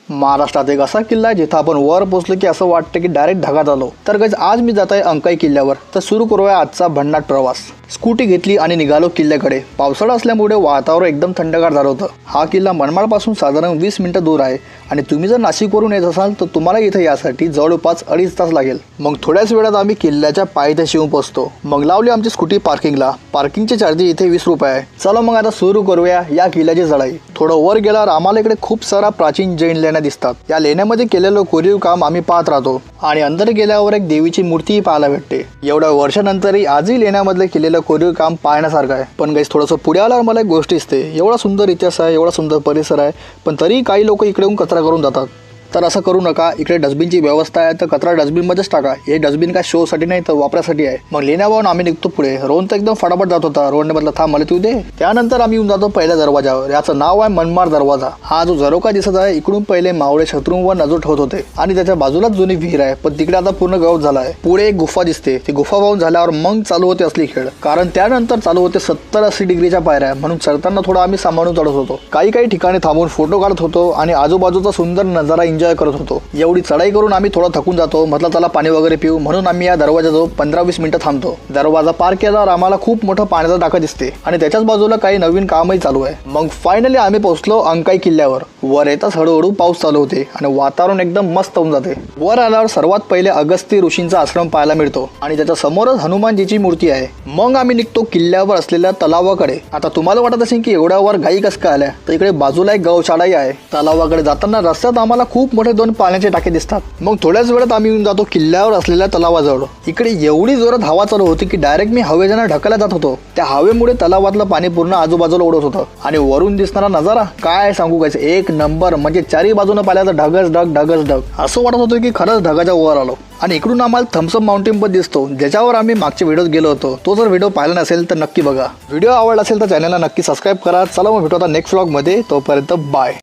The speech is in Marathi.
महाराष्ट्रात एक असा किल्ला आहे जिथं आपण वर पोहोचलो की असं वाटतं की डायरेक्ट ढगात आलो। तर गाइस आज मी जात आहे अंकाई किल्ल्यावर। तर सुरू करूया आजचा भन्नाट प्रवास। स्कूटी घेतली आणि निघालो किल्ल्याकडे। पावसाळा असल्यामुळे वातावरण एकदम थंडगार झालं होतं। हा किल्ला मनमाडपासून साधारण 20 मिनिटं दूर आहे आणि तुम्ही जर नाशिकवरून येत असाल तर तुम्हाला इथे यासाठी जवळपास 2.5 तास लागेल। मग थोड्याच वेळात आम्ही किल्ल्याच्या पायथ्याशी येऊन पोहोचतो। मग लावली आमची स्कूटी पार्किंगला। पार्किंगचे चार्जेस इथे 20 रुपये आहे। चला मग आता सुरू करूया या किल्ल्याची चढाई। थोडं वर गेल्यावर आम्हाला इकडे खूप सारा प्राचीन जैन लेण्या दिसतात। या लेण्यामध्ये केलेलं कोरीव काम आम्ही पाहत राहतो आणि अंदर गेल्यावर एक देवीची मूर्ती पाहायला भेटते। एवढ्या वर्षानंतरही आजही लेण्यामधले केलेलं कोरीव काम पाहण्यासारखं आहे। पण गाइस थोडंसं पुढे आल्यावर मला एक गोष्ट दिसते। एवढा सुंदर इतिहास आहे, एवढा सुंदर परिसर आहे, पण तरी काही लोक इकडे येऊन कचरा करून जातात। तर असं करू नका। इकडे डस्टबिनची व्यवस्था आहे, तर कचरा डस्टबिनमध्येच टाका। हे डस्टबिन काय शोसाठी नाही तर वापरासाठी आहे। मग लेण्यावरून आम्ही निघतो पुढे। रोहन तर एकदम फटाफट जात होता। रोहनने म्हटलं थांब मला तू दे। त्यानंतर आम्ही येऊन जातो पहिल्या दरवाजावर। याचं नाव आहे मनमाड दरवाजा। हा जो झरोका दिसत आहे इकडून पहिले मावळे शत्रूंवर नजर ठेवत होते आणि त्याच्या बाजूलाच जुनी विहीर आहे, पण तिकडे आता पूर्ण गवत झाला आहे। पुढे एक गुफा दिसते। ती गुफा पाहून झाल्यावर मग चालू होते असली खेळ, कारण त्यानंतर चालू होते 70-80 डिग्रीच्या पायऱ्या। म्हणून चढताना थोडा आम्ही सांभाळून चढत होतो। काही ठिकाणी थांबून फोटो काढत होतो आणि आजूबाजूचा सुंदर नजारा एन्जॉय करत होतो। एवढी चढाई करून आम्ही थोडा थकून जातो। म्हटलं चला पाणी वगैरे पिऊ, म्हणून आम्ही या दरवाजाजवळ 15-20 मिनिटं थांबतो। दरवाजा पार केल्यावर आम्हाला खूप मोठं पाण्याचा टाका दिसते आणि त्याच्याच बाजूला काही नवीन कामही चालू आहे। मग फायनली आम्ही पोहोचलो अंकाई किल्ल्यावर। वर येताच हळूहळू पाऊस चालू होते आणि वातावरण एकदम मस्त होऊन जाते। वर आल्यावर सर्वात पहिले अगस्ती ऋषींचा आश्रम पाहायला मिळतो आणि त्याच्या समोरच हनुमानजीची मूर्ती आहे। मग आम्ही निघतो किल्ल्यावर असलेल्या तलावाकडे। आता तुम्हाला वाटत असेल की एवढ्या वर गाई कसं काय आल्या, तर इकडे बाजूला एक गौशाळाही आहे। तलावाकडे जाताना रस्त्यात आम्हाला खूप मोठे 2 पाण्याचे टाके दिसतात। मग थोड्याच वेळात आम्ही येऊन जातो किल्ल्यावर असलेल्या तलावाजवळ। इकडे एवढी जोरात हवा चालू होती की डायरेक्ट मी हवेजाना ढकलला जात होतो। त्या हवेमुळे तलावातलं पाणी पूर्ण आजूबाजूला उडत होतं आणि वरून दिसणारा नजारा काय सांगू काय, एक नंबर। म्हणजे चारी बाजूने पाहिलं तर ढगच ढग असं वाटत होतं की खरंच ढगाच्या वर आलो। आणि इकडून आम्हाला थम्सअप माउंटेन पण दिसतो, ज्याच्यावर आम्ही मागच्या व्हिडिओत गेलो होतो। तो जर व्हिडिओ पाहिला नसेल तर नक्की बघा। व्हिडिओ आवडला असेल तर चॅनलला नक्की सबस्क्राईब करा। चला मग भेटू आता नेक्स्ट व्लॉग मध्ये। तोपर्यंत बाय।